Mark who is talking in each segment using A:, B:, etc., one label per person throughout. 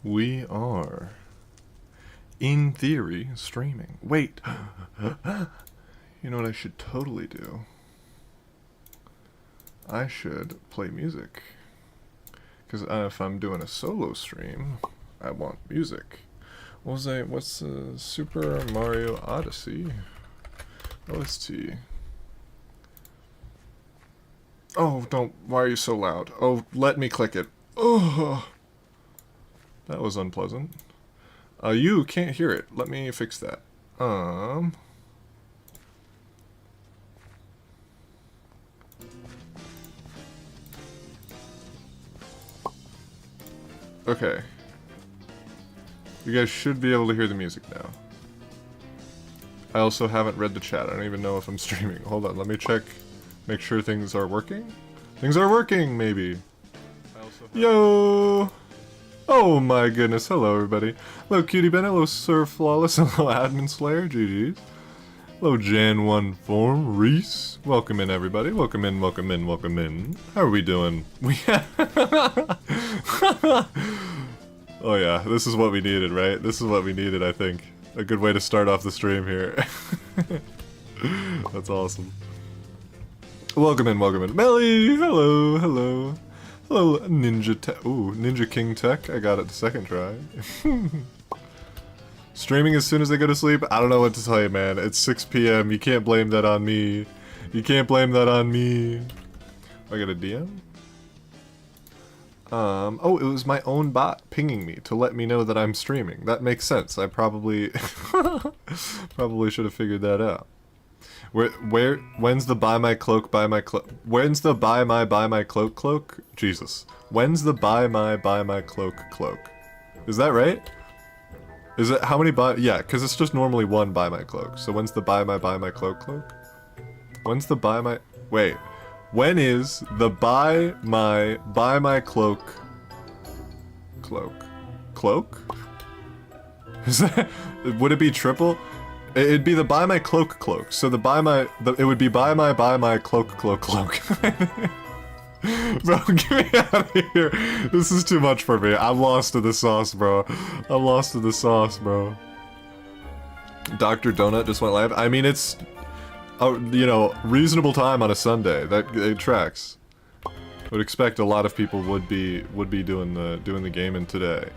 A: We are, in theory, streaming. Wait! You know what I should totally do? I should play music. Because if I'm doing a solo stream, I want music. What's the Super Mario Odyssey? OST. Oh, don't. Why are you so loud? Oh, let me click it. Oh, that was unpleasant. You can't hear it. Let me fix that. Okay. You guys should be able to hear the music now. I also haven't read the chat. I don't even know if I'm streaming. Hold on, let me check. Make sure things are working. Things are working, maybe. Yo! Oh my goodness, hello everybody. Hello Cutie Ben, hello Sir Flawless, hello Admin Slayer, GG's. Hello Jan1 Form, Reese. Welcome in everybody, welcome in, welcome in, welcome in. How are we doing? Oh yeah, this is what we needed, right? This is what we needed, I think. A good way to start off the stream here. That's awesome. Welcome in, welcome in. Melly! Hello, hello. Hello, Ninja Tech. Ooh, Ninja King Tech. I got it the second try. Streaming as soon as they go to sleep? I don't know what to tell you, man. It's 6 p.m. You can't blame that on me. You can't blame that on me. I got a DM? Oh, it was my own bot pinging me to let me know that I'm streaming. That makes sense. I probably probably should have figured that out. When's the buy my cloak, when's the buy my cloak? Jesus. When's the buy my cloak? Is that right? Is it, how many yeah, because it's just normally one buy my cloak. So when's the buy my cloak? When's the buy my, wait. When is the buy my cloak? Cloak? Is that, would it be triple? It'd be the buy my cloak. So the it would be buy my cloak. Bro, get me out of here. This is too much for me. I'm lost in the sauce, bro. I'm lost in the sauce, bro. Dr. Donut just went live. I mean, it's, you know, reasonable time on a Sunday. That it tracks. Would expect a lot of people would be doing the gaming today.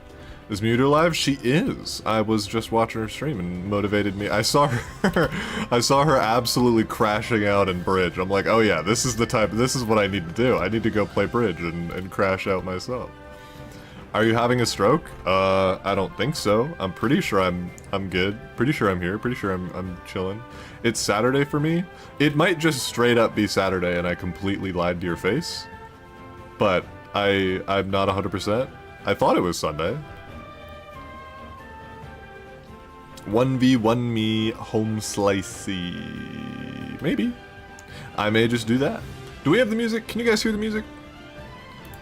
A: Is Muter live? She is. I was just watching her stream and motivated me. I saw her absolutely crashing out in bridge. I'm like, oh yeah, this is what I need to do. I need to go play bridge and crash out myself. Are you having a stroke? I don't think so. I'm pretty sure I'm good. Pretty sure I'm here. Pretty sure I'm chilling. It's Saturday for me. It might just straight up be Saturday and I completely lied to your face. But I'm not 100%. I thought it was Sunday. 1v1 me home slicey. Maybe. I may just do that. Do we have the music? Can you guys hear the music?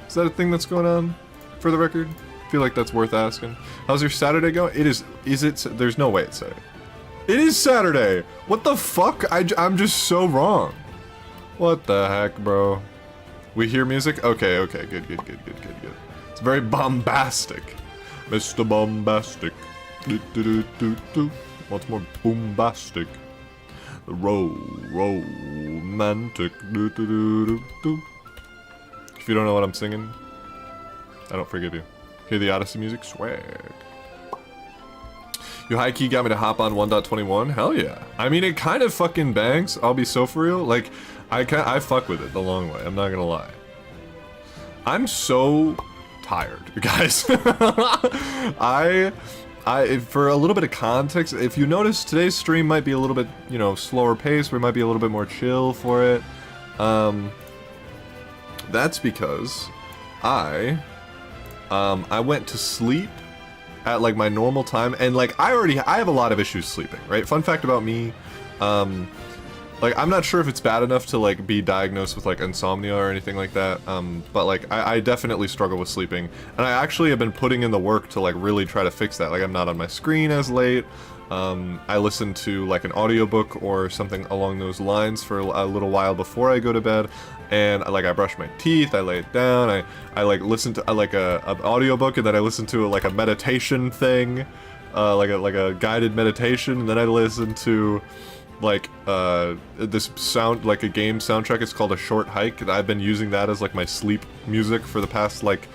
A: Is that a thing that's going on? For the record? I feel like that's worth asking. How's your Saturday going? Is it? There's no way it's Saturday. It is Saturday! What the fuck? I'm just so wrong. What the heck, bro? We hear music? Okay, good. It's very bombastic. Mr. Bombastic. What's more bombastic? Romantic. If you don't know what I'm singing, I don't forgive you. Hear the Odyssey music? Swag. You high key got me to hop on 1.21? Hell yeah. I mean, it kind of fucking bangs. I'll be so for real. Like, I fuck with it the long way. I'm not gonna lie. I'm so tired, guys. For a little bit of context, if you notice, today's stream might be a little bit, you know, slower pace. We might be a little bit more chill for it. That's because I went to sleep at like my normal time, and like I have a lot of issues sleeping, right? Fun fact about me, like I'm not sure if it's bad enough to like be diagnosed with like insomnia or anything like that, but like I definitely struggle with sleeping, and I actually have been putting in the work to like really try to fix that. Like I'm not on my screen as late, I listen to like an audiobook or something along those lines for a little while before I go to bed, and like I brush my teeth, I lay it down, I like listen to like an audiobook, and then I listen to like a meditation thing, like a guided meditation, and then I listen to like this sound, like a game soundtrack. It's called A Short Hike, and I've been using that as like my sleep music for the past like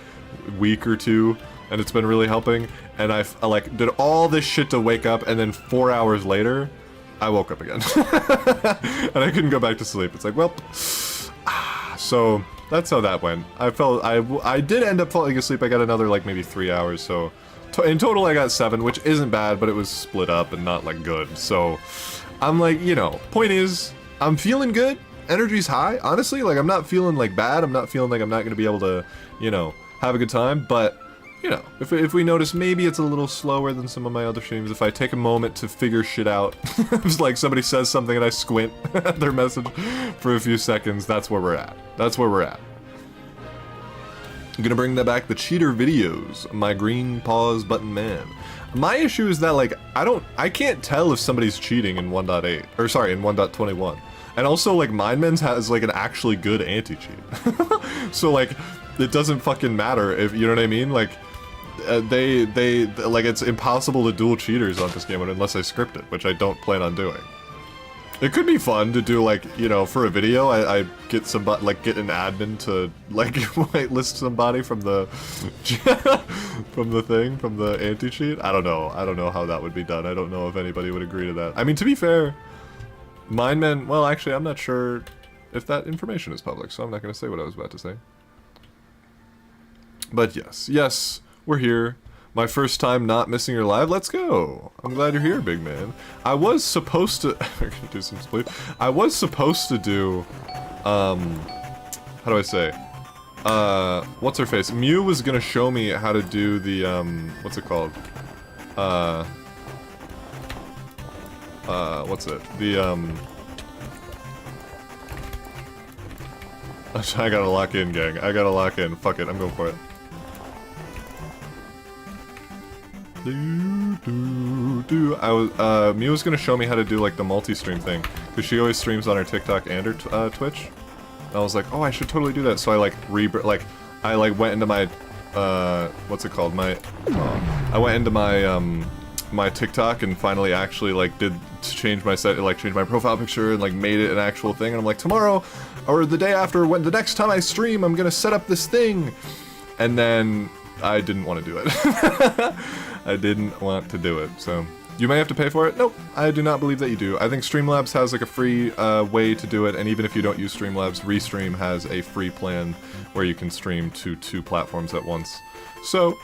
A: week or two, and it's been really helping. And I like did all this shit to wake up, and then 4 hours later I woke up again and I couldn't go back to sleep. It's like, well, so that's how that went. I did end up falling asleep. I got another like maybe 3 hours, so in total I got 7, which isn't bad, but it was split up and not like good. So I'm like, you know, point is, I'm feeling good, energy's high, honestly. Like, I'm not feeling like bad, I'm not feeling like I'm not gonna be able to, you know, have a good time. But you know, if we notice maybe it's a little slower than some of my other streams, if I take a moment to figure shit out, it's like somebody says something and I squint at their message for a few seconds, that's where we're at. That's where we're at. I'm gonna bring that back, the cheater videos, my green pause button man. My issue is that, like, I can't tell if somebody's cheating in 1.8, or sorry, in 1.21. And also, like, MindMens has, like, an actually good anti-cheat. So, like, it doesn't fucking matter if, you know what I mean? Like, like, it's impossible to duel cheaters on this game unless I script it, which I don't plan on doing. It could be fun to do, like, you know, for a video, I get somebody, like, get an admin to, like, whitelist somebody from the, from the anti-cheat. I don't know how that would be done. I don't know if anybody would agree to that. I mean, to be fair, MindMen, well, actually, I'm not sure if that information is public, so I'm not going to say what I was about to say. But yes, we're here. My first time not missing your live. Let's go. I'm glad you're here, big man. I was supposed to I can do some sleep. I was supposed to do how do I say? What's her face? Mew was gonna show me how to do the what's it called? What's it? The I gotta lock in, gang. I gotta lock in. Fuck it, I'm going for it. Mew was gonna show me how to do like the multi-stream thing, because she always streams on her TikTok and her Twitch. And I was like, oh, I should totally do that. So I like I went into my what's it called? I went into my my TikTok and finally actually like did change my change my profile picture and like made it an actual thing. And I'm like, tomorrow or the day after, when the next time I stream, I'm gonna set up this thing. And then I didn't want to do it. I didn't want to do it, so you may have to pay for it. Nope, I do not believe that you do. I think Streamlabs has like a free way to do it, and even if you don't use Streamlabs, Restream has a free plan where you can stream to 2 platforms at once. So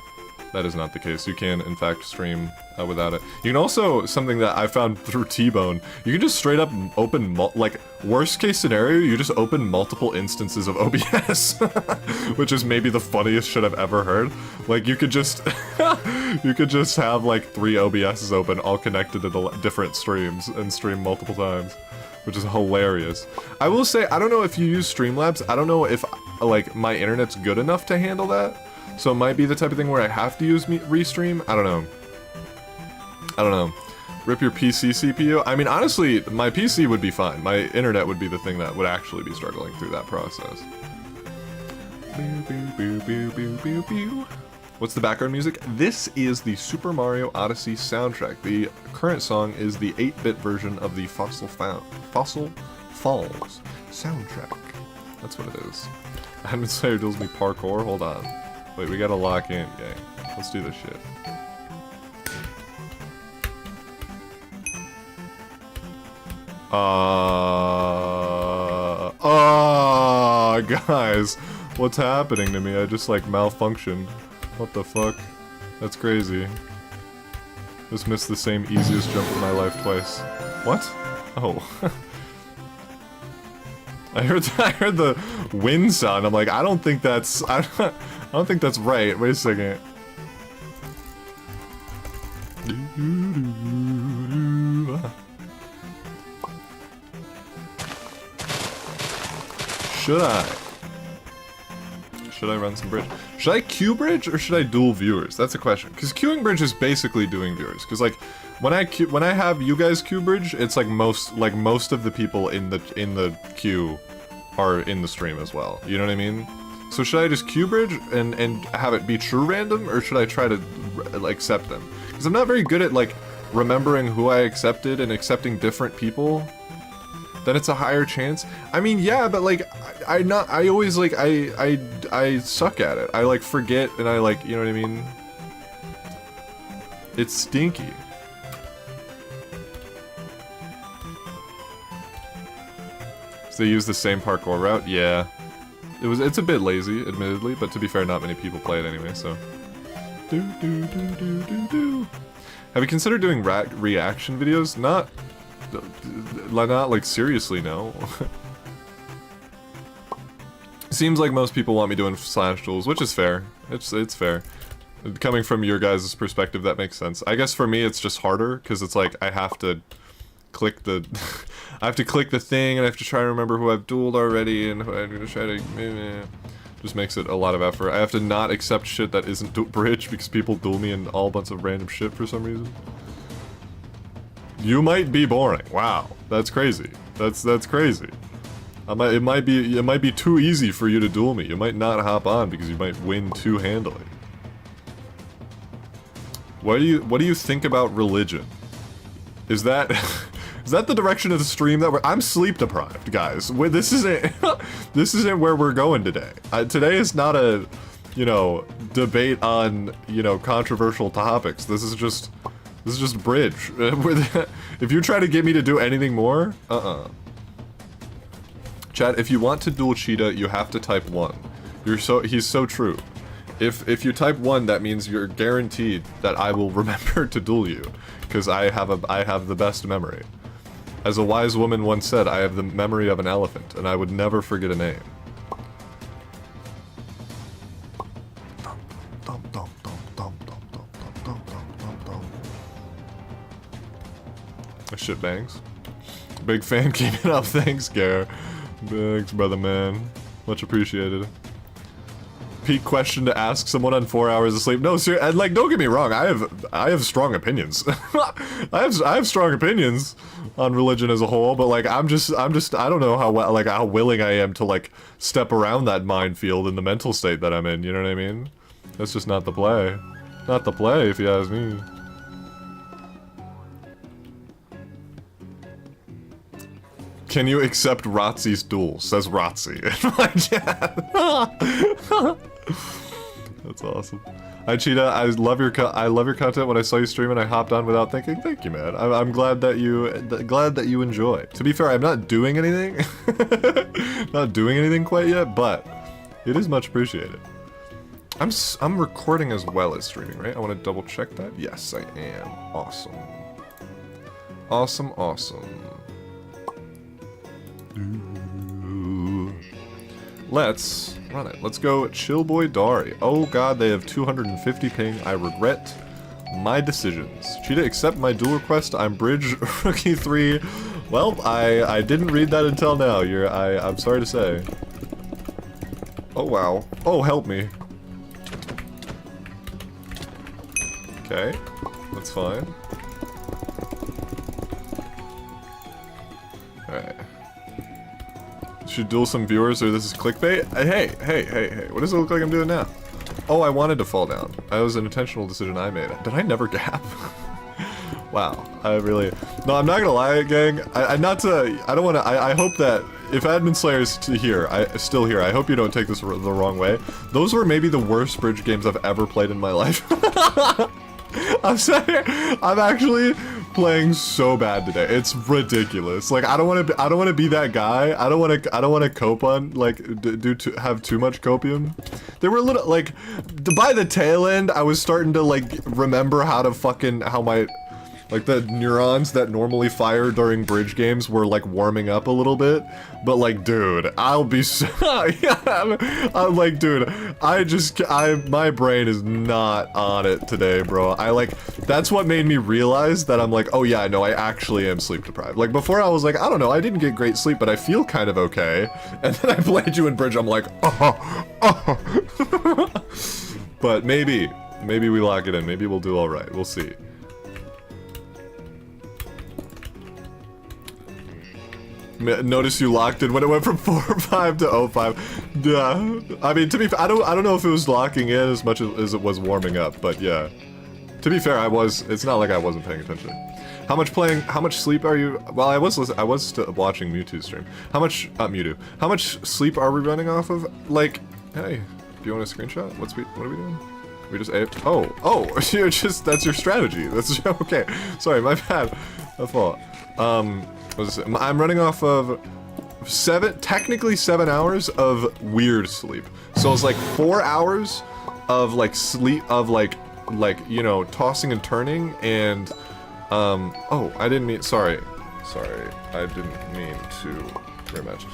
A: that is not the case. You can, in fact, stream without it. You can also, something that I found through T-Bone, you can just straight up open, like, worst case scenario, you just open multiple instances of OBS, which is maybe the funniest shit I've ever heard. Like, you could just, you could just have, like, 3 OBSs open, all connected to the different streams, and stream multiple times, which is hilarious. I will say, I don't know if you use Streamlabs, I don't know if, like, my internet's good enough to handle that. So it might be the type of thing where I have to use Restream. I don't know. I don't know. Rip your PC CPU? I mean, honestly, my PC would be fine. My internet would be the thing that would actually be struggling through that process. What's the background music? This is the Super Mario Odyssey soundtrack. The current song is the 8-bit version of the Fossil Falls soundtrack. That's what it is. Admin Slayer deals me parkour. Hold on. Wait, we gotta lock in, gang. Let's do this shit. Guys, what's happening to me? I just, like, malfunctioned. What the fuck? That's crazy. Just missed the same easiest jump of my life twice. What? Oh. I heard the wind sound. I'm like, I don't think that's I don't think that's right. Wait a second. Should I run some bridge? Should I queue bridge or should I duel viewers? That's a question. Because queuing bridge is basically doing viewers. Because like when I have you guys queue bridge, it's like most of the people in the queue are in the stream as well. You know what I mean? So should I just queue bridge and have it be true random, or should I try to accept them? Because I'm not very good at like remembering who I accepted and accepting different people. Then it's a higher chance. I mean, yeah, but like I always like I suck at it. I like forget and I like, you know what I mean? It's stinky. So they use the same parkour route? Yeah. It's a bit lazy, admittedly, but to be fair, not many people play it anyway, so. Have you considered doing reaction videos? Not like seriously, no. Seems like most people want me doing slash duels, which is fair. It's fair. Coming from your guys' perspective, that makes sense. I guess for me, it's just harder because it's like I have to click the, I have to click the thing, and I have to try to remember who I've dueled already, and who I'm gonna try to. Just makes it a lot of effort. I have to not accept shit that isn't bridge because people duel me in all bunch of random shit for some reason. You might be boring. Wow, that's crazy. That's crazy. It might be too easy for you to duel me. You might not hop on because you might win too handily. What do you think about religion? Is that is that the direction of the stream that I'm sleep deprived, guys? This isn't where we're going today. Today is not a, you know, debate on, you know, controversial topics. This is just bridge. If you try to get me to do anything more, Chat, if you want to duel Cheetah, you have to type 1. He's so true. If you type 1, that means you're guaranteed that I will remember to duel you, because I have the best memory. As a wise woman once said, I have the memory of an elephant, and I would never forget a name. Shit bangs. Big fan keeping up. Thanks, Gare. Thanks, brother man. Much appreciated. Peak question to ask someone on 4 hours of sleep. No, seriously, and like, don't get me wrong. I have strong opinions. I have strong opinions on religion as a whole, but like, I don't know how willing I am to like step around that minefield in the mental state that I'm in. You know what I mean? That's just not the play. Not the play, if you ask me. Can you accept Rotzi's duel? Says Rotzi. That's awesome. Hi Cheetah, I love your content. When I saw you streaming, I hopped on without thinking. Thank you, man. I'm glad that you enjoy. To be fair, I'm not doing anything. Not doing anything quite yet, but it is much appreciated. I'm recording as well as streaming, right? I want to double check that. Yes, I am. Awesome. Awesome, awesome. Let's run it. Let's go Chillboy Dari. Oh god, they have 250 ping. I regret my decisions. Cheetah, accept my duel request. I'm Bridge Rookie 3. Well, I didn't read that until now. I'm sorry to say. Oh wow. Oh, help me. Okay, that's fine. Alright. Should duel some viewers or this is clickbait? Hey, what does it look like I'm doing now? Oh, I wanted to fall down. That was an intentional decision I made. Did I never gap? Wow, I really... No, I'm not gonna lie, gang. I don't wanna... I hope that if Admin Slayer's still here, I hope you don't take this the wrong way. Those were maybe the worst bridge games I've ever played in my life. I'm saying, I'm actually playing so bad today. It's ridiculous. Like, I don't want to be that guy. I don't want to cope on, like, have too much copium. They were a little, like, by the tail end, I was starting to, like, remember how Like the neurons that normally fire during bridge games were like warming up a little bit. But like, dude, I'll be so, yeah, I'm like, dude, my brain is not on it today, bro. That's what made me realize that I'm like, oh yeah, no, I actually am sleep deprived. Like before I was like, I don't know, I didn't get great sleep, but I feel kind of okay. And then I played you in bridge, I'm like, oh. But maybe we lock it in. Maybe we'll do all right. We'll see. Notice you locked in when it went from 4-5 to 0-5. Yeah. I mean, to be fair, I don't know if it was locking in as much as it was warming up, but yeah. To be fair, it's not like I wasn't paying attention. How much sleep are you? Well, I was watching Mewtwo's stream. How much sleep are we running off of? Like, hey, do you want a screenshot? What are we doing? We just AFK. Oh, that's your strategy. That's okay. Sorry, my bad. My fault. I'm running off of technically 7 hours of weird sleep. So it's like 4 hours of like sleep of like, you know, tossing and turning and, oh, I didn't mean, sorry, I didn't mean to rematch.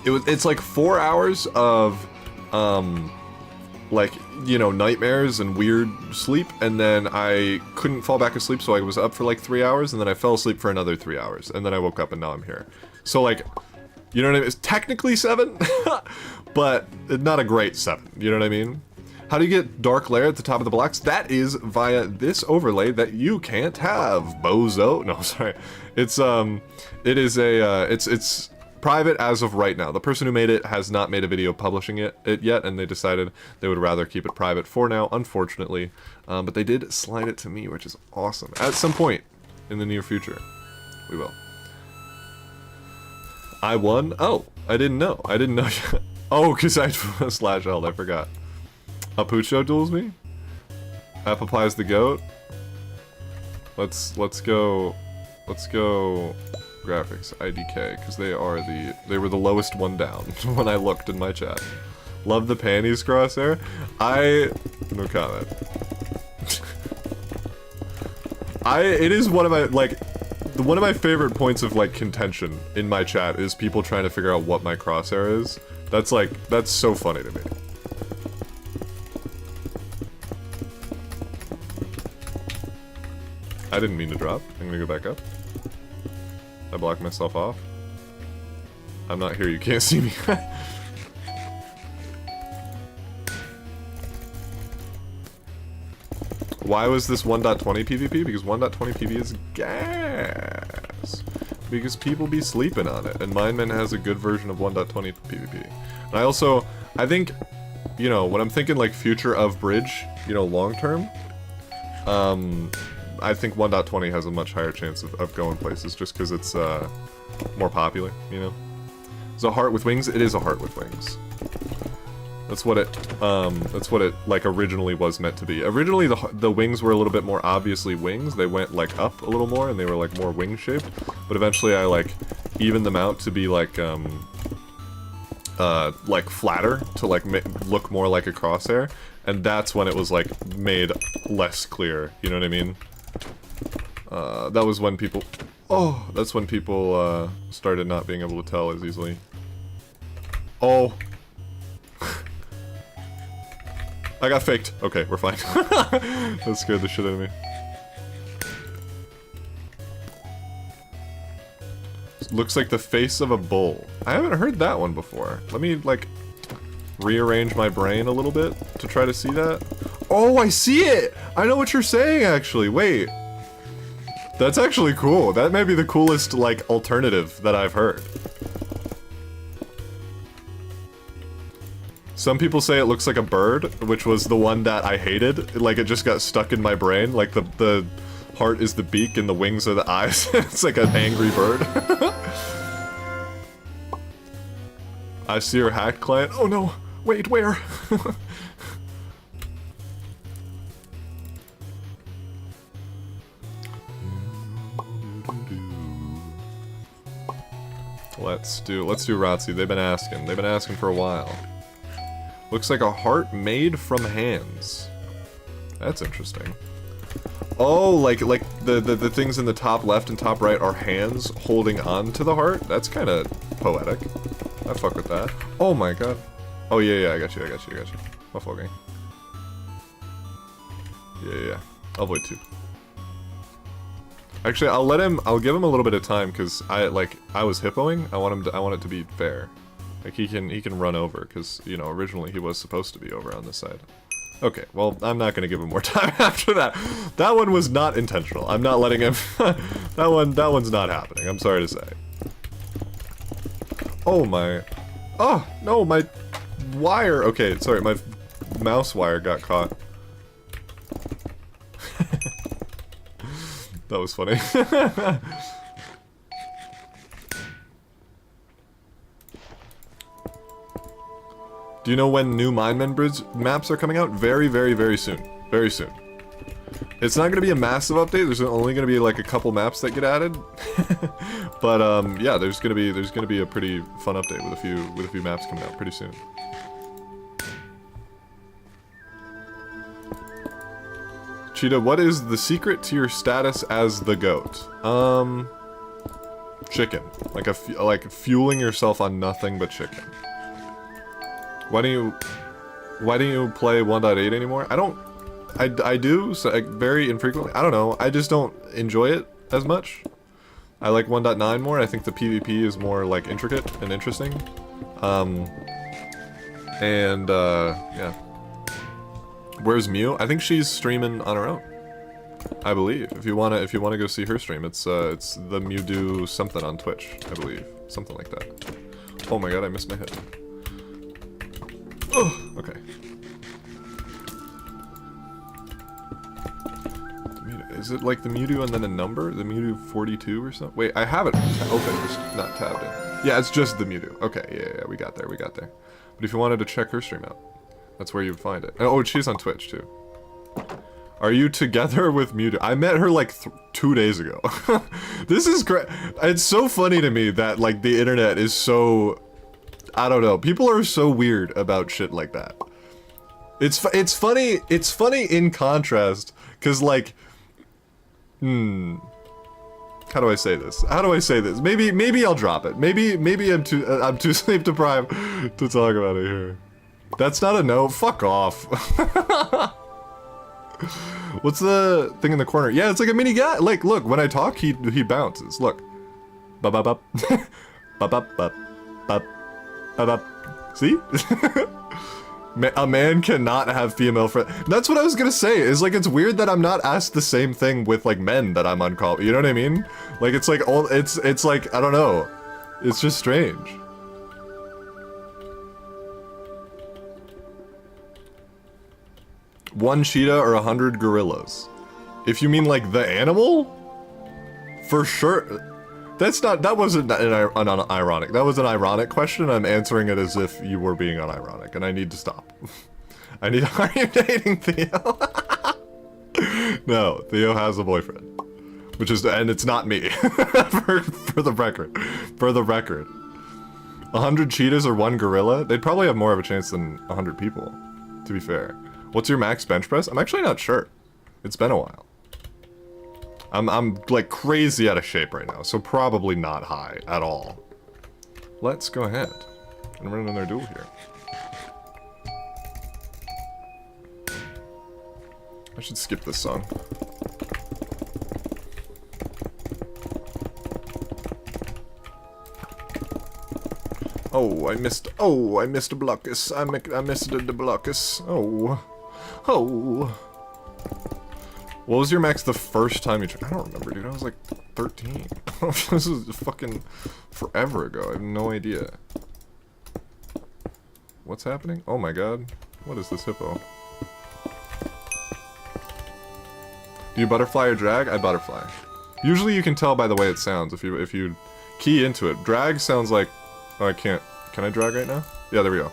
A: It's like 4 hours of, like, you know, nightmares and weird sleep, and then I couldn't fall back asleep, so I was up for like 3 hours, and then I fell asleep for another 3 hours, and then I woke up and now I'm here. So like, you know what I mean? It's technically 7, but not a great 7, you know what I mean? How do you get Dark Lair at the top of the blocks? That is via this overlay that you can't have, bozo. No, sorry. It's private as of right now. The person who made it has not made a video publishing it yet, and they decided they would rather keep it private for now, unfortunately. But they did slide it to me, which is awesome. At some point in the near future, we will. I won? Oh, I didn't know. Oh, because I slash held, I forgot. Apucho duels me? Apple Pie's the GOAT? Let's go graphics, IDK, because they were the lowest one down when I looked in my chat. Love the panties, Crosshair? No comment. It is one of my favorite points of like contention in my chat is people trying to figure out what my crosshair is. That's so funny to me. I didn't mean to drop. I'm gonna go back up. I blocked myself off. I'm not here, you can't see me. Why was this 1.20 PvP? Because 1.20 PvP is gas. Because people be sleeping on it, and Mindman has a good version of 1.20 PvP. And I think, you know, when I'm thinking like future of Bridge, you know, long term, I think 1.20 has a much higher chance of going places just because it's more popular, you know? Is a heart with wings? It is a heart with wings. That's what it like originally was meant to be. Originally the wings were a little bit more obviously wings. They went like up a little more and they were like more wing shaped. But eventually I like evened them out to be like flatter to like look more like a crosshair. And that's when it was like made less clear, you know what I mean? That was when people... Oh, that's when people started not being able to tell as easily. Oh. I got faked. Okay, we're fine. That scared the shit out of me. Looks like the face of a bull. I haven't heard that one before. Let me, like, rearrange my brain a little bit to try to see that. Oh, I see it! I know what you're saying, actually. Wait. That's actually cool. That may be the coolest, like, alternative that I've heard. Some people say it looks like a bird, which was the one that I hated. Like, it just got stuck in my brain. Like, the heart is the beak and the wings are the eyes. It's like an angry bird. I see your hacked client. Oh no! Wait, where? Let's do Ratzi. They've been asking for a while. Looks like a heart made from hands. That's interesting. Oh, like the things in the top left and top right are hands holding on to the heart? That's kind of poetic. I fuck with that. Oh my god. Oh yeah, I got you. My fucking. Yeah. I'll avoid 2. Actually, I'll give him a little bit of time because I was hippoing. I want it to be fair. Like he can run over because, you know, originally he was supposed to be over on this side. Okay, well, I'm not gonna give him more time after that. That one was not intentional. I'm not letting him. that one's not happening. I'm sorry to say. Oh my. Oh no, my wire. Okay, sorry, my mouse wire got caught. That was funny. Do you know when new Mindmen Bridge maps are coming out? Very, very, very soon. Very soon. It's not going to be a massive update. There's only going to be like a couple maps that get added. But yeah, there's going to be a pretty fun update with a few maps coming out pretty soon. Cheetah, what is the secret to your status as the GOAT? Chicken. Like fueling yourself on nothing but chicken. Why don't you play 1.8 anymore? I do, so very infrequently. I don't know. I just don't enjoy it as much. I like 1.9 more. I think the PvP is more like intricate and interesting. Yeah. Where's Mew? I think she's streaming on her own. I believe. If you wanna go see her stream, it's the Mewdo something on Twitch, I believe. Something like that. Oh my god, I missed my hit. Oh, okay. Is it like the Mewdo and then a number? The Mewdo 42 or something? Wait, I have it open, just not tabbed in. Yeah, it's just the Mewdo. Okay, yeah, we got there. But if you wanted to check her stream out, that's where you'd find it. Oh, she's on Twitch too. Are you together with Mewdo? I met her like 2 days ago. This is great. It's so funny to me that like the internet is so, I don't know. People are so weird about shit like that. It's funny in contrast, cause like, how do I say this? Maybe I'll drop it. Maybe I'm too sleep deprived to talk about it here. That's not a no. Fuck off. What's the thing in the corner? Yeah, it's like a mini guy. Like, look, when I talk, he bounces. Look. Bop bop bop. Bop bop bop. Bop. Bop bop. See? A man cannot have female friends. That's what I was gonna say. Is like it's weird that I'm not asked the same thing with like men that I'm on call. You know what I mean? Like it's like all it's like I don't know. It's just strange. One cheetah or 100 gorillas? If you mean like the animal, for sure. That wasn't an ironic. That was an ironic question. I'm answering it as if you were being unironic, and I need to stop. Are you dating Theo? No, Theo has a boyfriend, and it's not me. for the record, 100 cheetahs or 1 gorilla? They'd probably have more of a chance than 100 people. To be fair, what's your max bench press? I'm actually not sure. It's been a while. I'm like crazy out of shape right now, so probably not high at all. Let's go ahead and run another duel here. I should skip this song. Oh, I missed a blockus. I missed the blockus. Oh. What was your max the first time you tried? I don't remember, dude. I was like 13. This is fucking forever ago. I have no idea. What's happening? Oh my god. What is this hippo? Do you butterfly or drag? I butterfly. Usually you can tell by the way it sounds if you key into it. Drag sounds like... Oh, I can't. Can I drag right now? Yeah, there we go.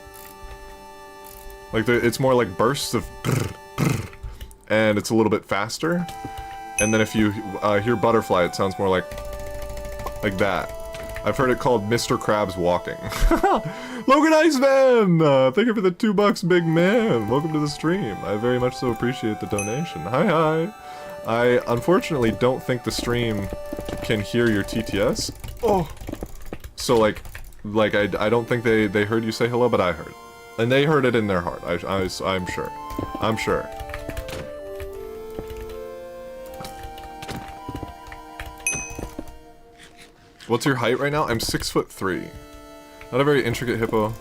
A: Like, it's more like bursts of... And it's a little bit faster. And then if you hear butterfly, it sounds more like that. I've heard it called Mr. Krabs walking. Logan Iceman! Thank you for the $2, big man. Welcome to the stream. I very much so appreciate the donation. Hi. I unfortunately don't think the stream can hear your TTS. Oh! So like I don't think they heard you say hello, but I heard. And they heard it in their heart, I'm sure. I'm sure. What's your height right now? I'm 6'3". Not a very intricate hippo.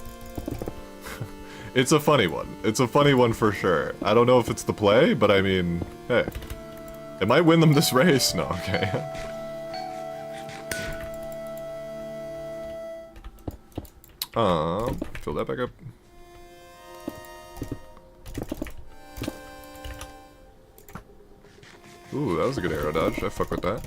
A: It's a funny one. It's a funny one for sure. I don't know if it's the play, but I mean, hey. It might win them this race. No, okay. Fill that back up. Ooh, that was a good arrow dodge. I fuck with that.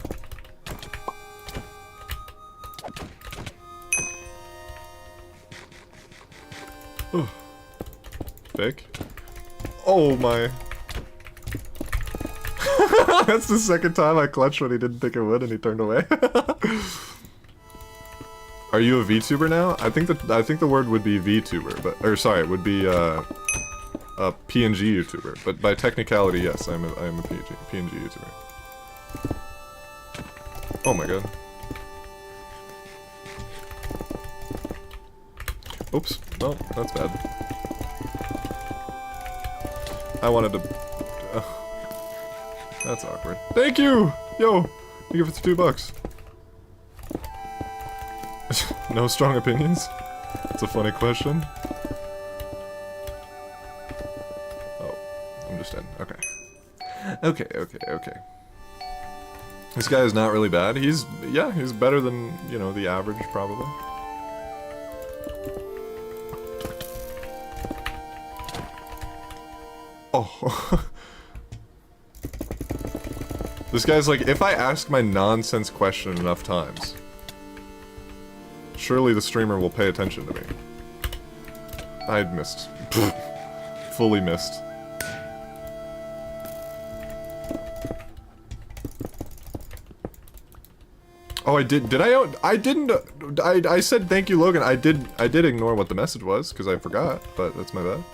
A: Ooh. Fake. Oh my. That's the second time I clutched when he didn't think it would and he turned away. Are you a VTuber now? I think the word would be VTuber, but it would be a PNG YouTuber. But by technicality, yes, I'm a PNG YouTuber. Oh my god. Oops. No, that's bad. I wanted to... that's awkward. Thank you! Yo! You give it $2. No strong opinions? That's a funny question. Oh, I'm just in. Okay. Okay. This guy is not really bad. He's better than, you know, the average, probably. Oh. This guy's like, if I ask my nonsense question enough times, surely the streamer will pay attention to me. I missed. Fully missed. Oh, I did I didn't, I said thank you, Logan. I did ignore what the message was, because I forgot, but that's my bad.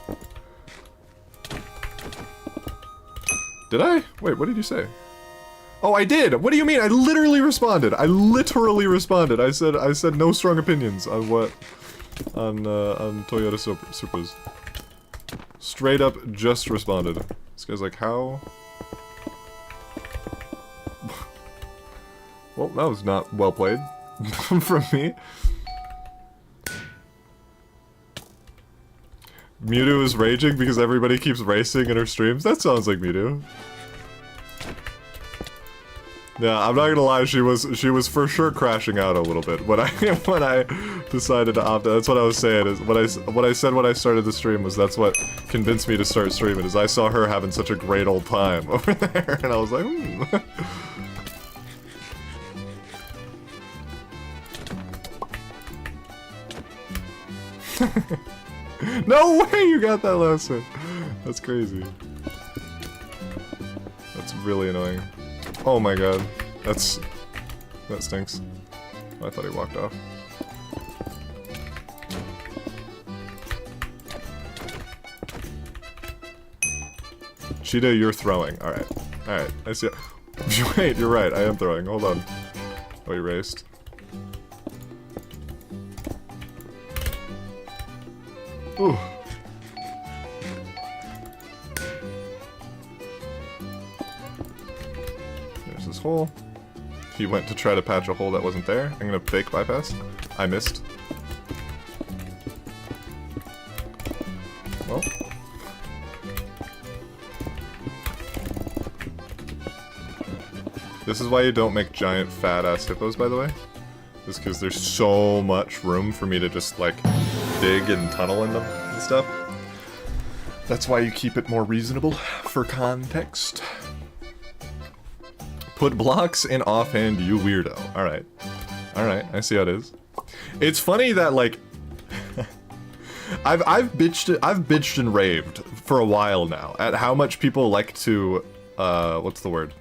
A: Did I? Wait, what did you say? Oh, I did! What do you mean? I literally responded! I said no strong opinions on what... on Toyota Supras. Straight up just responded. This guy's like, how? Well, that was not well played from me. Mewtwo is raging because everybody keeps racing in her streams? That sounds like Mewtwo. Yeah, I'm not gonna lie, she was for sure crashing out a little bit when I decided to opt out. That's what I was saying, is what I said when I started the stream was that's what convinced me to start streaming, is I saw her having such a great old time over there, and I was like, No way you got that last one! That's crazy. That's really annoying. Oh my god. That stinks. I thought he walked off. Cheetah, you're throwing. Alright. Alright, I see it. Wait, you're right, I am throwing. Hold on. Oh, he raced. Ooh. There's this hole. He went to try to patch a hole that wasn't there. I'm gonna fake bypass. I missed. Well. This is why you don't make giant fat-ass hippos, by the way. Just because there's so much room for me to just, like, dig and tunnel in them and stuff. That's why you keep it more reasonable for context. Put blocks in offhand, you weirdo. Alright. Alright, I see how it is. It's funny that, like... I've bitched and raved for a while now at how much people like to, what's the word?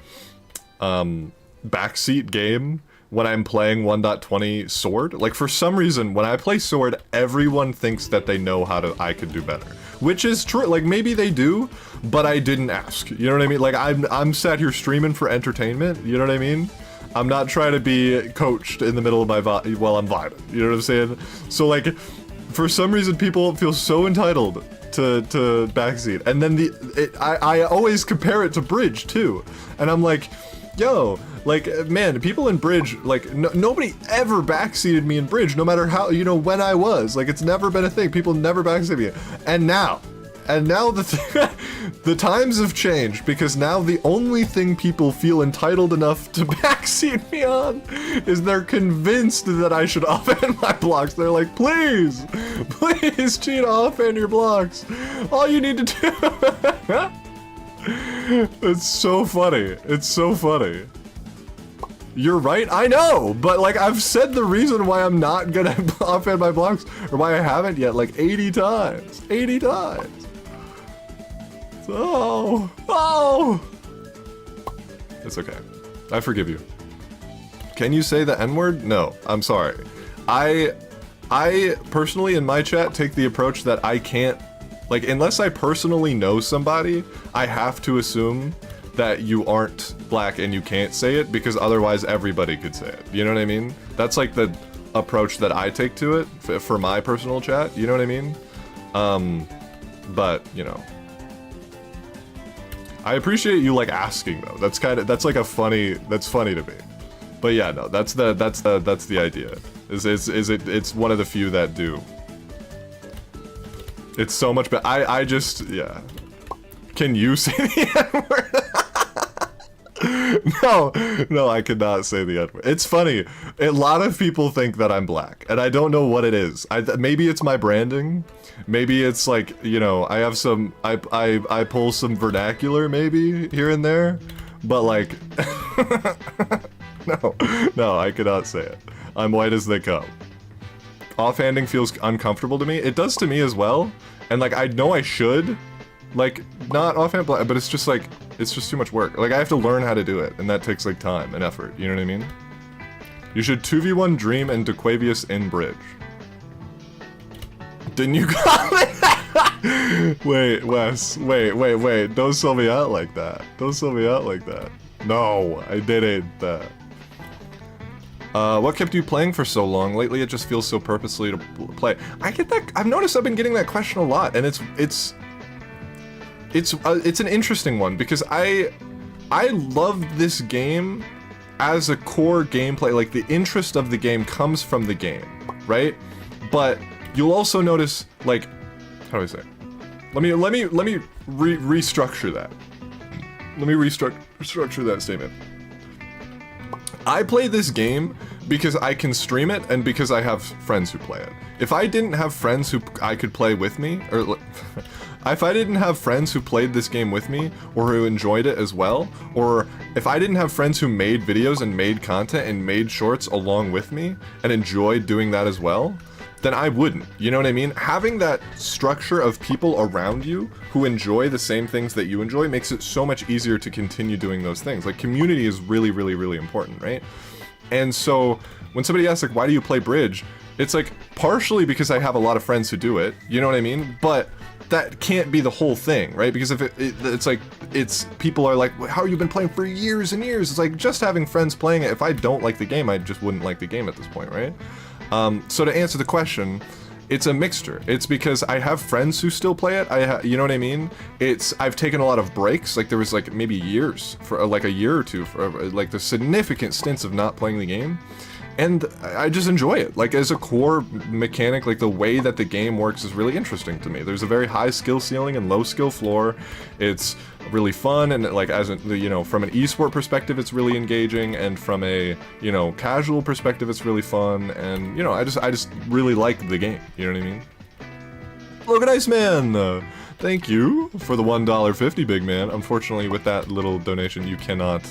A: Backseat game when I'm playing 1.20 Sword. Like, for some reason, when I play Sword, everyone thinks that they know how I could do better. Which is true, like, maybe they do, but I didn't ask. You know what I mean? Like, I'm sat here streaming for entertainment, you know what I mean? I'm not trying to be coached in the middle of my while I'm vibing, you know what I'm saying? So, like, for some reason, people feel so entitled to backseat. And then I always compare it to Bridge, too. And I'm like, yo, like, man, people in Bridge, like, nobody ever backseated me in Bridge, no matter how, you know, when I was. Like, it's never been a thing. People never backseated me. And now the times have changed, because now the only thing people feel entitled enough to backseat me on is they're convinced that I should offhand my blocks. They're like, please, Cheetahh, offhand your blocks. All you need to do. It's so funny. It's so funny. You're right, I know, but like I've said the reason why I'm not gonna offhand my blocks, or why I haven't yet, like 80 times. 80 times. Oh. It's okay. I forgive you. Can you say the N-word? No, I'm sorry. I personally in my chat take the approach that I can't, like, unless I personally know somebody, I have to assume that you aren't black and you can't say it, because otherwise everybody could say it. You know what I mean? That's like the approach that I take to it for my personal chat. You know what I mean? But, you know. I appreciate you, like, asking, though. That's like a funny, that's funny to me. But yeah, no, that's the idea. It's one of the few that do. It's so much better. I just, yeah. Can you say the N-word? No, I cannot say the N-word. It's funny. A lot of people think that I'm black, and I don't know what it is. Maybe it's my branding. Maybe it's like, you know, I have some, I pull some vernacular maybe here and there, but like, no, I cannot say it. I'm white as they come. Offhanding feels uncomfortable to me. It does to me as well, and like, I know I should, like, not offhand, but it's just like, it's just too much work. Like, I have to learn how to do it, and that takes like time and effort, you know what I mean? You should 2v1 Dream and DeQuavius in Bridge. Didn't you comment that? Wait, Wes, wait, don't sell me out like that. Don't sell me out like that. No, I didn't. What kept you playing for so long? Lately it just feels so purposely to play. I get that, I've noticed I've been getting that question a lot, and it's an interesting one, because I love this game as a core gameplay. Like, the interest of the game comes from the game, right? But you'll also notice, like, how do I say? Let me restructure that. Let me restructure that statement. I play this game because I can stream it and because I have friends who play it. If I didn't have friends who I could play with me, or if I didn't have friends who played this game with me, or who enjoyed it as well, or if I didn't have friends who made videos and made content and made shorts along with me and enjoyed doing that as well, then I wouldn't, you know what I mean? Having that structure of people around you who enjoy the same things that you enjoy makes it so much easier to continue doing those things. Like, community is really, really, really important, right? And so, when somebody asks, like, why do you play Bridge? It's like, partially because I have a lot of friends who do it, you know what I mean? But that can't be the whole thing, right? Because if it's like, people are like, how have you been playing for years and years? It's like, just having friends playing it. If I don't like the game, I just wouldn't like the game at this point, right? So to answer the question, it's a mixture. It's because I have friends who still play it. You know what I mean? I've taken a lot of breaks. Like, there was like maybe years, for like a year or two, for like the significant stints of not playing the game. And I just enjoy it. Like, as a core mechanic, like, the way that the game works is really interesting to me. There's a very high skill ceiling and low skill floor. It's really fun, and like, as a, you know, from an esport perspective, it's really engaging, and from a, you know, casual perspective, it's really fun, and, you know, I just really like the game, you know what I mean? Logan Iceman, thank you for the $1.50, big man. Unfortunately, with that little donation, you cannot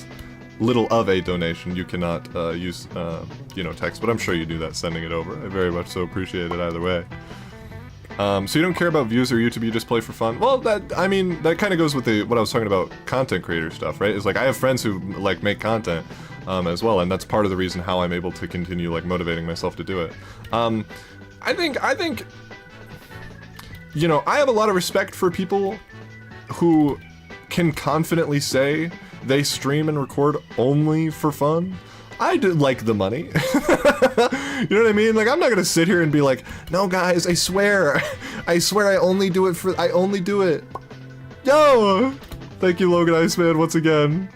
A: use, you know, text, but I'm sure you do that sending it over. I very much so appreciate it either way. So you don't care about views or YouTube, you just play for fun? Well, I mean, that kind of goes with what I was talking about, content creator stuff, right? It's like, I have friends who, like, make content, as well, and that's part of the reason how I'm able to continue like motivating myself to do it. I think, you know, I have a lot of respect for people who can confidently say they stream and record only for fun. I do like the money. You know what I mean? Like, I'm not gonna sit here and be like, no guys, I swear I only do it I only do it. Yo! Thank you, Logan Iceman, once again.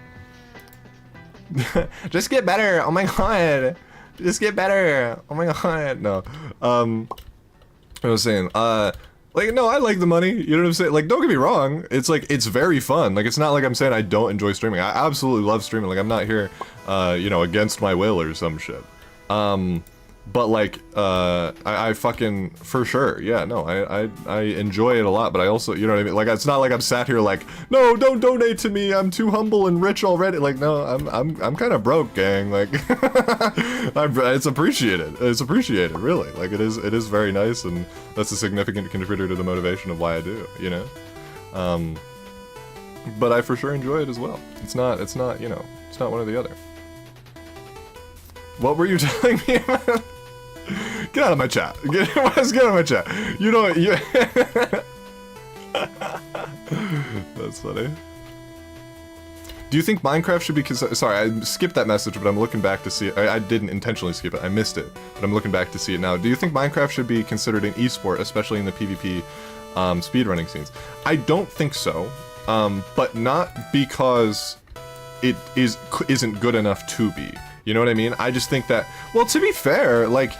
A: Just get better, oh my god. Just get better, oh my god. No, I was saying, like, no, I like the money, you know what I'm saying? Like, don't get me wrong, it's like, it's very fun. Like, it's not like I'm saying I don't enjoy streaming. I absolutely love streaming. Like, I'm not here, you know, against my will or some shit. But like, I fucking, for sure, yeah, no, I enjoy it a lot, but I also, you know what I mean? Like, it's not like I'm sat here like, no, don't donate to me, I'm too humble and rich already. Like, no, I'm kind of broke, gang. Like, it's appreciated. It's appreciated, really. Like, it is very nice, and that's a significant contributor to the motivation of why I do, you know? But I for sure enjoy it as well. It's not, you know, it's not one or the other. What were you telling me about? Get out of my chat. Get out of my chat. You know what? You That's funny. Do you think Minecraft should be sorry, I skipped that message, but I'm looking back to see it. I didn't intentionally skip it. I missed it, but I'm looking back to see it now. Do you think Minecraft should be considered an esport, especially in the PvP speedrunning scenes? I don't think so, but not because it isn't good enough to be. You know what I mean? I just think that, well, to be fair, like,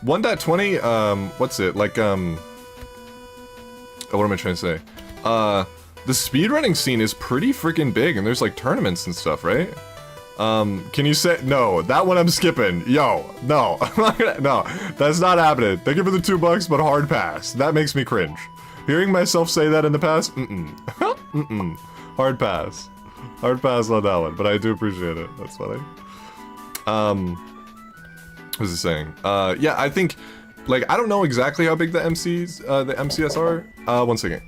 A: 1.20, what's it, like, what am I trying to say? The speedrunning scene is pretty freaking big, and there's, like, tournaments and stuff, right? Can you say, no, that one I'm skipping. Yo, no, no, that's not happening. Thank you for the $2, but hard pass. That makes me cringe. Hearing myself say that in the past, hard pass. Hard pass on that one, but I do appreciate it. That's funny. What was it saying? Yeah, I think, like, I don't know exactly how big the MCS are. One second.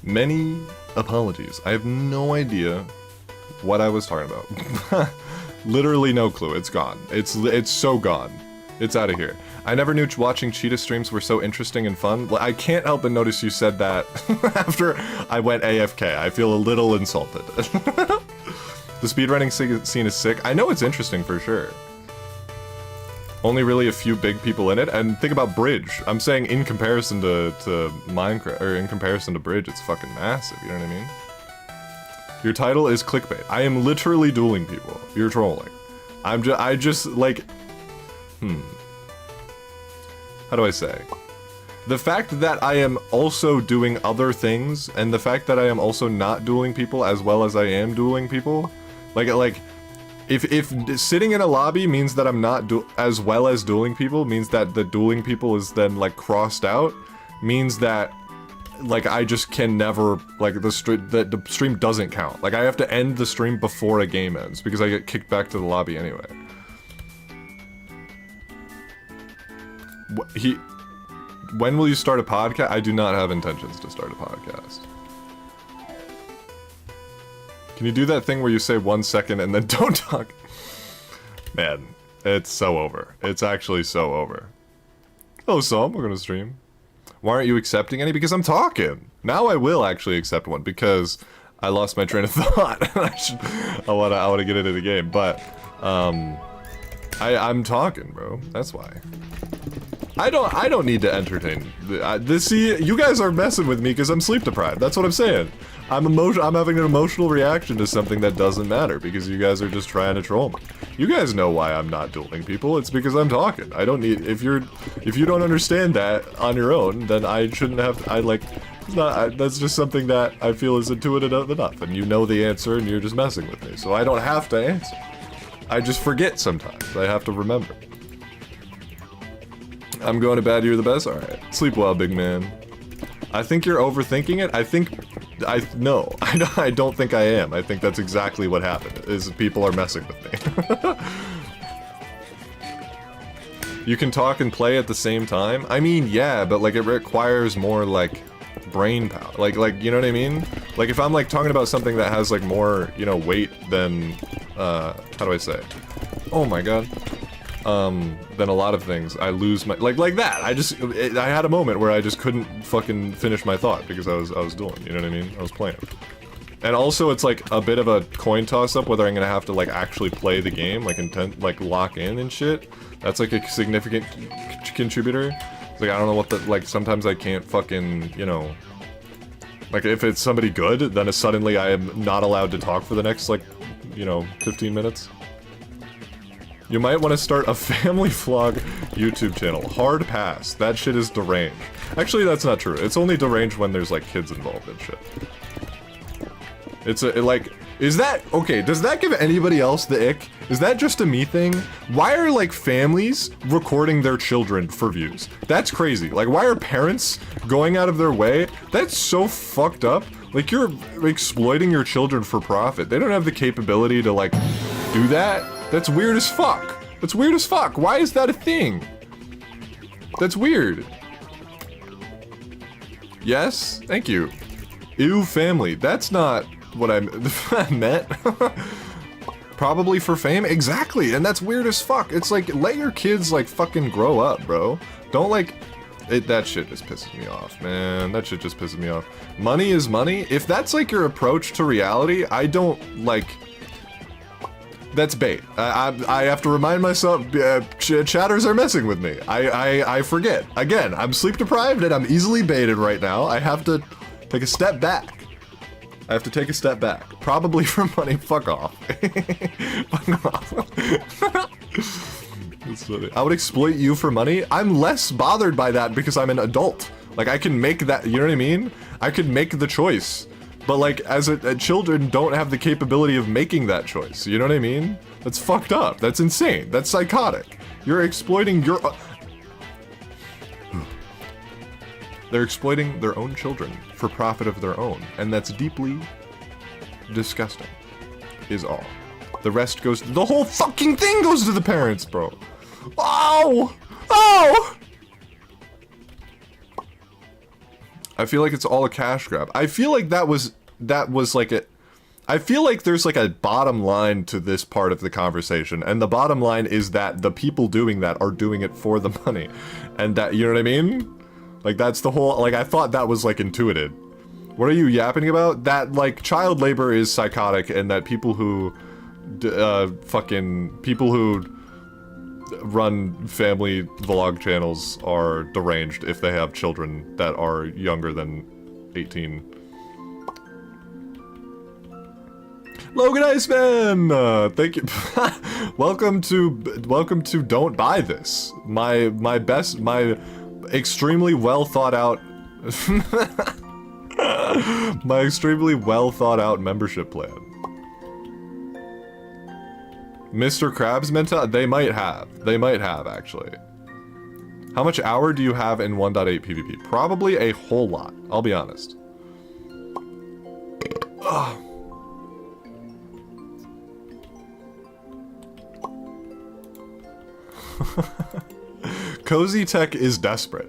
A: Many apologies. I have no idea what I was talking about. Literally no clue. It's gone. It's so gone. It's out of here. I never knew watching Cheetahh streams were so interesting and fun. I can't help but notice you said that after I went AFK. I feel a little insulted. The speedrunning scene is sick. I know it's interesting for sure. Only really a few big people in it, and think about Bridge. I'm saying in comparison to Minecraft, or in comparison to Bridge, it's fucking massive, you know what I mean? Your title is clickbait. I am literally dueling people. You're trolling. I just, like, how do I say? The fact that I am also doing other things, and the fact that I am also not dueling people as well as I am dueling people, like, if sitting in a lobby means that I'm not as well as dueling people, means that the dueling people is then, like, crossed out, means that, like, I just can never, like, the stream doesn't count. Like, I have to end the stream before a game ends, because I get kicked back to the lobby anyway. When will you start a podcast? I do not have intentions to start a podcast. Can you do that thing where you say 1 second and then don't talk? Man, it's so over. It's actually so over. Oh, so we're gonna stream. Why aren't you accepting any? Because I'm talking. Now I will actually accept one because I lost my train of thought. I wanna get into the game, but I'm talking, bro. That's why. I don't need to entertain. See, you guys are messing with me because I'm sleep deprived. That's what I'm saying. I'm having an emotional reaction to something that doesn't matter because you guys are just trying to troll me. You guys know why I'm not dueling people. It's because I'm talking. I don't need. If you don't understand that on your own, then I shouldn't have. That's just something that I feel is intuitive enough, and you know the answer, and you're just messing with me. So I don't have to answer. I just forget sometimes. I have to remember. I'm going to bed, you're the best? Alright. Sleep well, big man. I think you're overthinking it. No, I don't think I am. I think that's exactly what happened, is people are messing with me. You can talk and play at the same time? I mean, yeah, but like it requires more like brain power. Like, you know what I mean? Like if I'm like talking about something that has like more, you know, weight than, how do I say? Oh my god. Than a lot of things, I lose my, like that. I had a moment where I just couldn't fucking finish my thought because I was dueling, you know what I mean? I was playing. And also it's like a bit of a coin toss up whether I'm gonna have to like actually play the game, like lock in and shit. That's like a significant contributor. It's like I don't know what the, like sometimes I can't fucking, you know, like if it's somebody good, then suddenly I am not allowed to talk for the next like, you know, 15 minutes. You might want to start a family vlog YouTube channel. Hard pass. That shit is deranged. Actually, that's not true. It's only deranged when there's like kids involved and shit. It's like, is that, okay, does that give anybody else the ick? Is that just a me thing? Why are like families recording their children for views? That's crazy. Like why are parents going out of their way? That's so fucked up. Like you're exploiting your children for profit. They don't have the capability to like do that. That's weird as fuck. That's weird as fuck. Why is that a thing? That's weird. Yes? Thank you. Ew, family. That's not what I meant. Probably for fame? Exactly, and that's weird as fuck. It's like, let your kids like fucking grow up, bro. Don't like... that shit just pisses me off, man. That shit just pisses me off. Money is money. If that's like your approach to reality, I don't like... That's bait. I have to remind myself, chatters are messing with me. I forget. Again, I'm sleep deprived and I'm easily baited right now. I have to take a step back. I have to take a step back. Probably for money. Fuck off. Fuck off. That's funny. I would exploit you for money. I'm less bothered by that because I'm an adult. Like I can make that, you know what I mean? I could make the choice. But like, as children don't have the capability of making that choice. You know what I mean? That's fucked up. That's insane. That's psychotic. You're exploiting your... They're exploiting their own children for profit of their own. And that's deeply disgusting, is all. The rest goes... The whole fucking thing goes to the parents, bro. Oh! Oh! I feel like it's all a cash grab. I feel like that was like a... I feel like there's like a bottom line to this part of the conversation, and the bottom line is that the people doing that are doing it for the money. And that, you know what I mean? Like that's the whole, like I thought that was like intuited. What are you yapping about? That like child labor is psychotic, and that people who, people who run family vlog channels are deranged if they have children that are younger than 18. Logan Iceman! Thank you. welcome to Don't Buy This. My extremely well thought out my extremely well thought out membership plan. Mr. Krabs mentality? They might have, actually. How much hour do you have in 1.8 PvP? Probably a whole lot, I'll be honest. Ugh. Cozy Tech is desperate.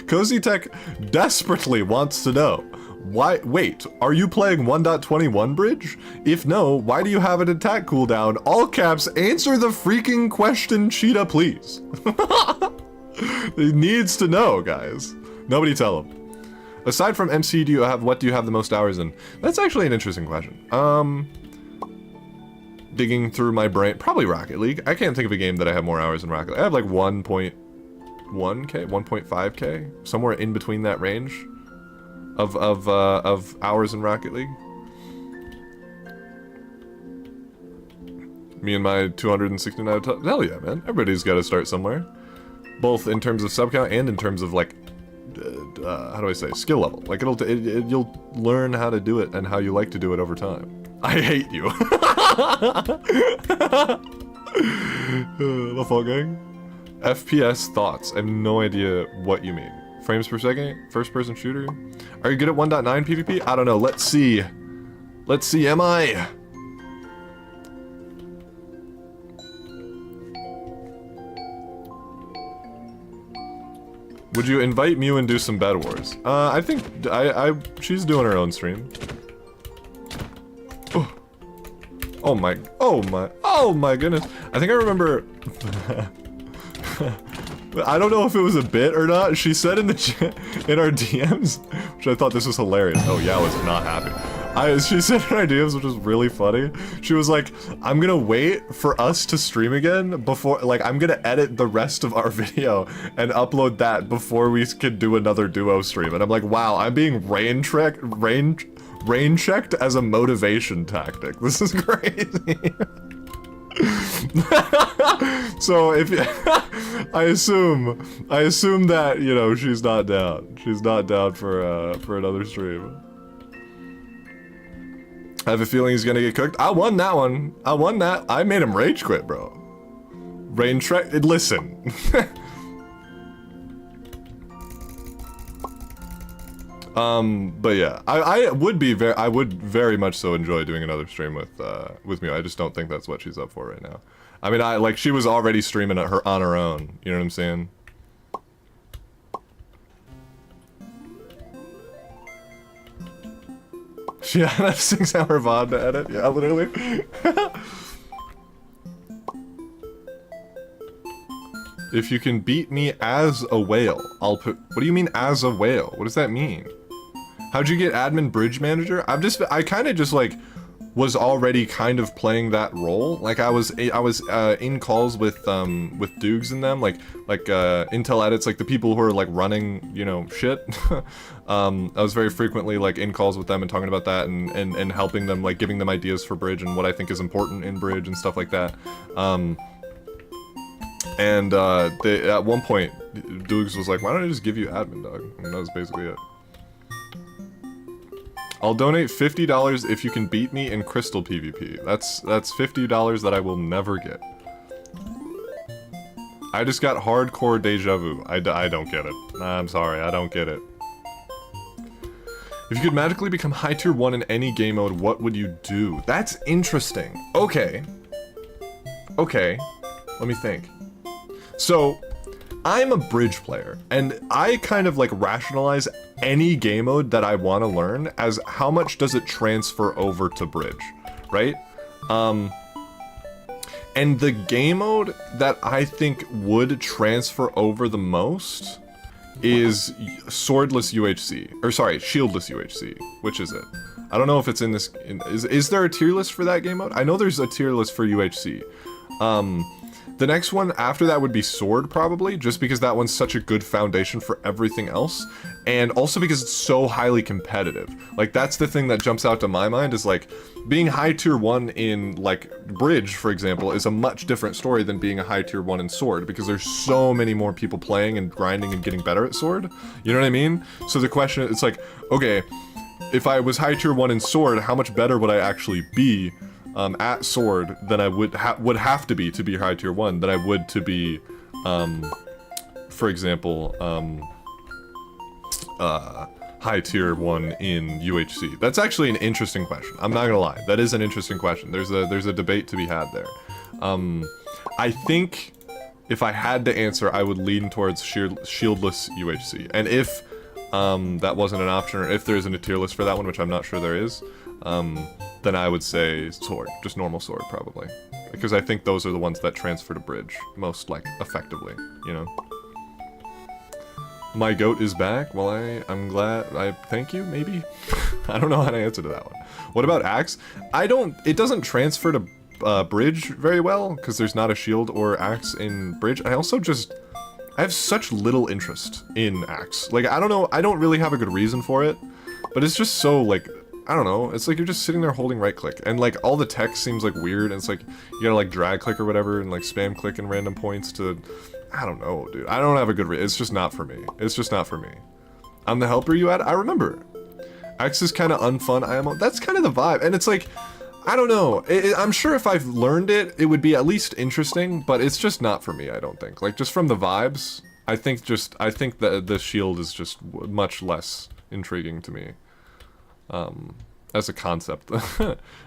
A: Cozy Tech desperately wants to know. Why? Wait, are you playing 1.21 bridge? If no, why do you have an attack cooldown? All caps, answer the freaking question, Cheetah, please. He needs to know, guys. Nobody tell him. Aside from MC, what do you have the most hours in? That's actually an interesting question. Digging through my brain, probably Rocket League. I can't think of a game that I have more hours in Rocket League. I have like 1.1k, 1.5k, somewhere in between that range of hours in Rocket League. Me and my 269 hell yeah, man. Everybody's got to start somewhere, both in terms of sub count and in terms of like how do I say, skill level. Like you'll learn how to do it and how you like to do it over time. I hate you. My fault, gang. FPS thoughts. I have no idea what you mean. frames per second, first person shooter. Are you good at 1.9 PvP? I don't know, let's see. Let's see, am I? Would you invite Mew and do some Bed Wars? I think she's doing her own stream. Oh my goodness. I think I remember. I don't know if it was a bit or not. She said in the chat, in our DMs, which I thought this was hilarious. Oh yeah, I was not happy. She said in our DMs, which was really funny. She was like, I'm gonna wait for us to stream again before, like, I'm gonna edit the rest of our video and upload that before we could do another duo stream. And I'm like, wow, I'm being rain checked as a motivation tactic. This is crazy. So if I assume that, you know, she's not down. She's not down for another stream. I have a feeling he's gonna get cooked. I won that one. I won that. I made him rage quit, bro. Rain track. Listen. But yeah, I would very much so enjoy doing another stream with me. I just don't think that's what she's up for right now. I mean, she was already streaming on her own. You know what I'm saying? Yeah, that's 6 hour VOD to edit. Yeah, literally. If you can beat me as a whale, I'll put. What do you mean as a whale? What does that mean? How'd you get admin bridge manager? I kind of just like was already kind of playing that role. Like I was in calls with Dukes and them, like Intel Edits, like the people who are like running, you know, shit. I was very frequently like in calls with them and talking about that and helping them, like giving them ideas for bridge and what I think is important in bridge and stuff like that. At one point, Dukes was like, why don't I just give you admin, dog? And that was basically it. I'll donate $50 if you can beat me in Crystal PvP. That's $50 that I will never get. I just got hardcore deja vu. I don't get it. I'm sorry, I don't get it. If you could magically become high tier 1 in any game mode, what would you do? That's interesting. Okay. Okay. Let me think. So, I'm a bridge player, and I kind of like rationalize any game mode that I want to learn as how much does it transfer over to bridge, right? And the game mode that I think would transfer over the most is swordless UHC, or sorry, shieldless UHC. Which is it? I don't know if it's in this. Is there a tier list for that game mode? I know there's a tier list for UHC. The next one after that would be Sword, probably, just because that one's such a good foundation for everything else, and also because it's so highly competitive. Like, that's the thing that jumps out to my mind, is like, being high tier 1 in, like, Bridge, for example, is a much different story than being a high tier 1 in Sword, because there's so many more people playing and grinding and getting better at Sword, you know what I mean? So the question, it's like, okay, if I was high tier 1 in Sword, how much better would I actually be at Sword than I would have to be high tier 1 than I would to be, for example, high tier 1 in UHC? That's actually an interesting question. I'm not gonna lie. That is an interesting question. There's a debate to be had there. I think if I had to answer, I would lean towards shieldless UHC. And if that wasn't an option, or if there isn't a tier list for that one, which I'm not sure there is, then I would say Sword, just normal Sword, probably. Because I think those are the ones that transfer to Bridge most, like, effectively, you know? My goat is back. Well, I'm glad. Thank you, maybe? I don't know how to answer to that one. What about Axe? It doesn't transfer to Bridge very well, because there's not a shield or Axe in Bridge. I have such little interest in Axe. Like, I don't know, I don't really have a good reason for it, but it's just so, like, I don't know, it's like you're just sitting there holding right click, and like all the text seems like weird, and it's like you gotta like drag click or whatever, and like spam click in random points to, I don't know, dude. I don't have a good it's just not for me. It's just not for me. I'm the helper you had? I remember. X is kind of unfun IMO. That's kind of the vibe, and it's like, I don't know. I'm sure if I've learned it, it would be at least interesting, but it's just not for me, I don't think. Like, just from the vibes, I think that the shield is just much less intriguing to me. As a concept.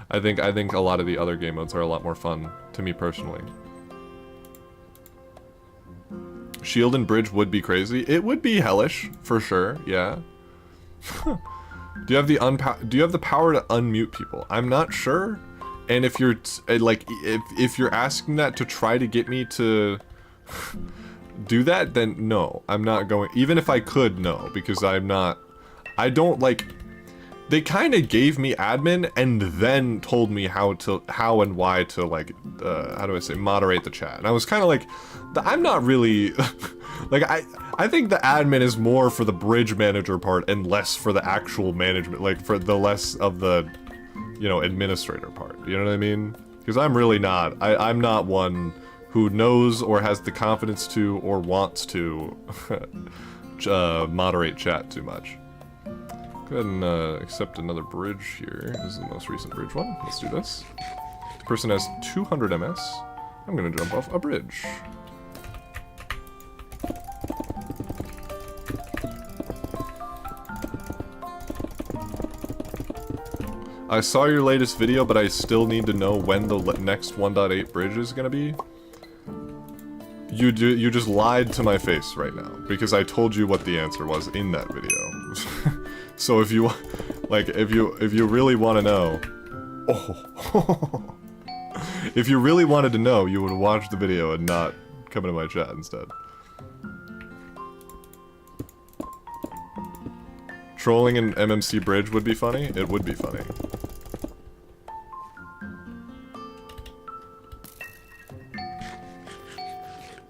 A: I think a lot of the other game modes are a lot more fun to me personally. Shield and bridge would be crazy. It would be hellish for sure. Yeah. Do you have the power to unmute people? I'm not sure. And if you're like if you're asking that to try to get me to do that, then no, I'm not going. Even if I could, no, because I don't like. They kind of gave me admin and then told me how and why to like, how do I say, moderate the chat. And I was kind of like, I'm not really, like, I think the admin is more for the bridge manager part and less for the actual management, like for the less of the, you know, administrator part. You know what I mean? Because I'm really not, I'm not one who knows or has the confidence to or wants to moderate chat too much. Go ahead and accept another bridge here. This is the most recent bridge one. Let's do this. The person has 200 MS. I'm gonna jump off a bridge. I saw your latest video, but I still need to know when the next 1.8 bridge is gonna be. You just lied to my face right now, because I told you what the answer was in that video. So if you, like, if you really want to know, if you really wanted to know, you would watch the video and not come into my chat instead. Trolling an MMC bridge would be funny? It would be funny.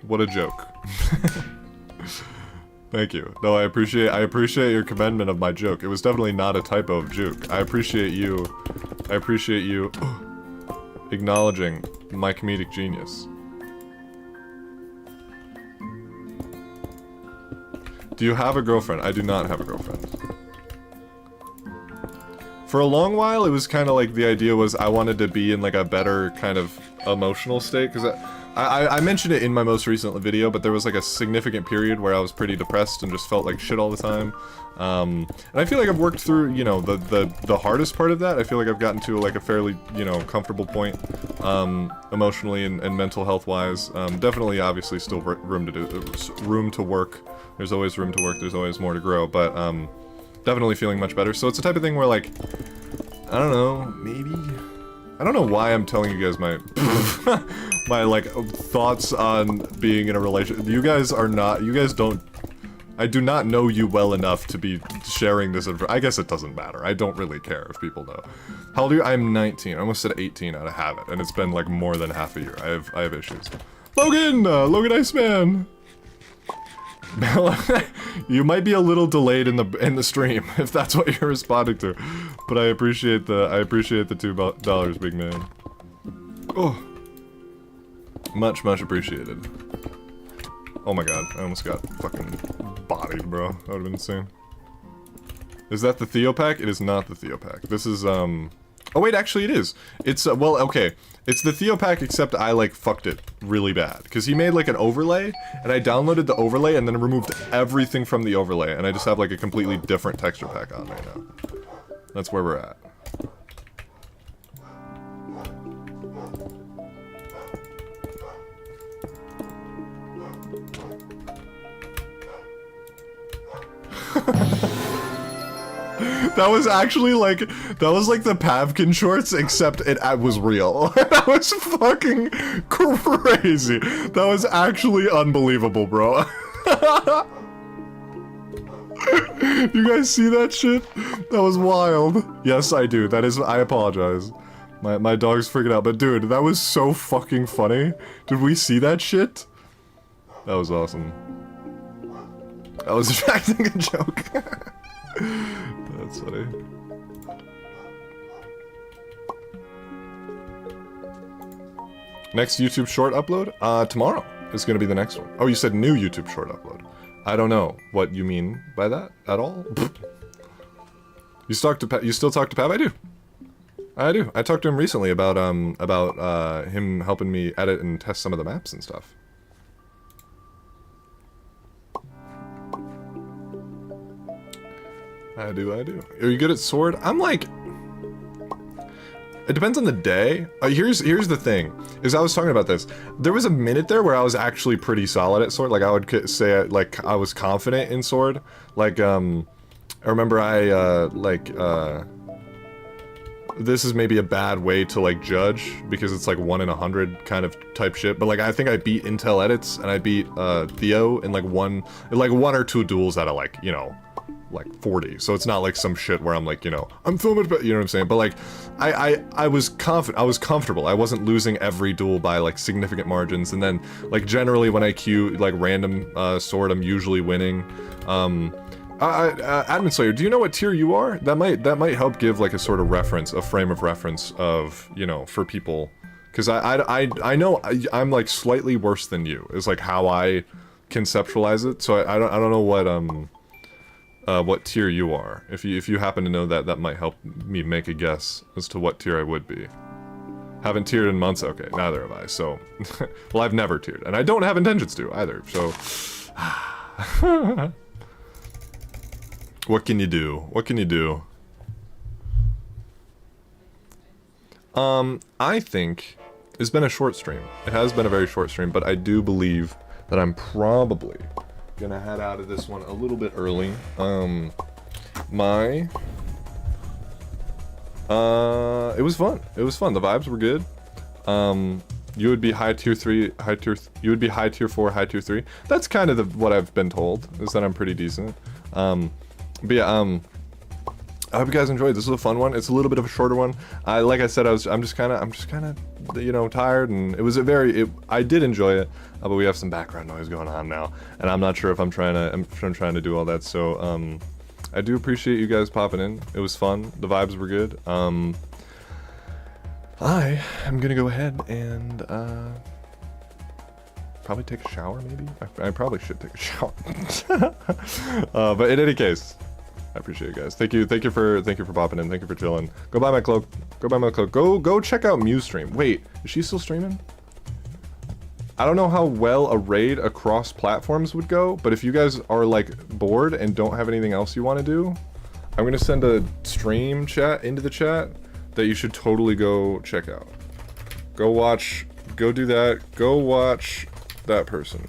A: What a joke. Thank you. No, I appreciate your commendment of my joke. It was definitely not a typo of joke. I appreciate you acknowledging my comedic genius. Do you have a girlfriend? I do not have a girlfriend. For a long while, it was kind of like the idea was I wanted to be in like a better kind of emotional state, because I mentioned it in my most recent video, but there was like a significant period where I was pretty depressed and just felt like shit all the time. And I feel like I've worked through, you know, the hardest part of that. I feel like I've gotten to like a fairly, you know, comfortable point, emotionally and mental health wise. Definitely, obviously, still room to work. There's always room to work. There's always more to grow. But definitely feeling much better. So it's the type of thing where like, I don't know, maybe. I don't know why I'm telling you guys my my like thoughts on being in a relationship. You guys don't. I do not know you well enough to be sharing this info. I guess it doesn't matter. I don't really care if people know. How old are you? I'm 19. I almost said 18 out of habit, and it's been like more than half a year. I have issues. Logan, Logan Iceman. You might be a little delayed in the stream if that's what you're responding to, but I appreciate the $2, big man. Oh, much appreciated. Oh my god, I almost got fucking bodied, bro. That would've been insane. Is that the Theo pack? It is not the Theo pack. This is oh wait, actually it is. It's well, okay. It's the Theo pack, except I like fucked it really bad because he made like an overlay, and I downloaded the overlay and then removed everything from the overlay, and I just have like a completely different texture pack on right now. That's where we're at. That was actually like, that was like the Pavkin shorts, except it was real. That was fucking crazy. That was actually unbelievable, bro. You guys see that shit? That was wild. Yes, I do. That is, I apologize. My dog's freaking out, but dude, that was so fucking funny. Did we see that shit? That was awesome. I was attracting a joke. That's funny. Next YouTube short upload? Tomorrow is gonna be the next one. Oh, you said new YouTube short upload. I don't know what you mean by that at all. You still talk to Pav? I do. I do. I talked to him recently about him helping me edit and test some of the maps and stuff. I do. Are you good at sword? I'm like... It depends on the day. Here's the thing, is I was talking about this. There was a minute there where I was actually pretty solid at sword. Like, I would say, like, I was confident in sword. Like, I remember this is maybe a bad way to, like, judge, because it's, like, 1 in 100 kind of type shit. But, like, I think I beat Intel Edits, and I beat, Theo in, like, one or two duels out of, like, you know, like 40, so it's not like some shit where I'm like, you know, I'm filming, but you know what I'm saying. But like, I was confident, I was comfortable. I wasn't losing every duel by like significant margins, and then like generally when I queue like random sword, I'm usually winning. Admin Slayer, do you know what tier you are? That might help give like a sort of reference, a frame of reference of, you know, for people, because I know I'm like slightly worse than you is like how I conceptualize it. So I don't know what tier you are. If you happen to know that, that might help me make a guess as to what tier I would be. Haven't tiered in months? Okay, neither have I, so... well, I've never tiered, and I don't have intentions to, either, so... What can you do? What can you do? I think it's been a short stream. It has been a very short stream, but I do believe that I'm probably gonna head out of this one a little bit early. It was fun. It was fun. The vibes were good. You would be high tier 3, you would be high tier 4, high tier 3. That's kind of what I've been told, is that I'm pretty decent. But yeah, I hope you guys enjoyed. This was a fun one. It's a little bit of a shorter one. Like I said, I'm just kind of, you know, tired, and it was I did enjoy it, but we have some background noise going on now, and I'm not sure if I'm trying to do all that. So, I do appreciate you guys popping in. It was fun. The vibes were good. I am gonna go ahead and probably take a shower. Maybe I probably should take a shower. But in any case, I appreciate you guys. Thank you for popping in. Thank you for chilling. Go buy my cloak. Go buy my cloak. Go check out Muse stream. Wait, is she still streaming? I don't know how well a raid across platforms would go, but if you guys are like bored and don't have anything else you want to do, I'm gonna send a stream chat into the chat that you should totally go check out. Go do that. Go watch that person.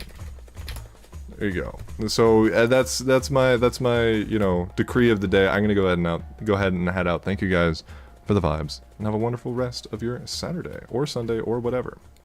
A: There you go. So that's my you know, decree of the day. I'm gonna go ahead and head out. Thank you guys for the vibes, and have a wonderful rest of your Saturday or Sunday or whatever.